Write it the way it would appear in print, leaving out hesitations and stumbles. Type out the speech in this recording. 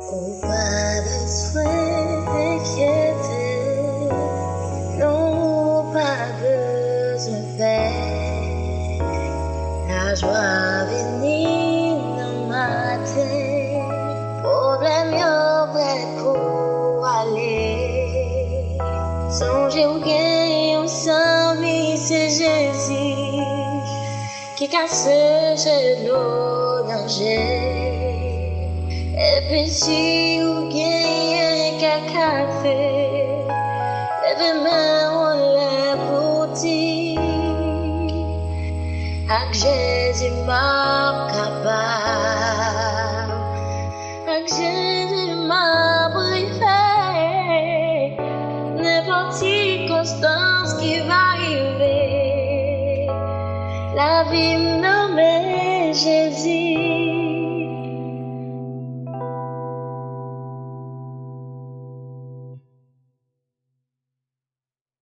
Ou pas besoin d'inquiéter, non pas besoin de faire. La joie venir dans matin, problème yo prêt pour aller. Songez ou gagne, on s'en c'est Jésus qui casse l'eau danger. Et puis si vous gagnez qu'à café, demain on l'a pour dire, avec Jésus m'a capable.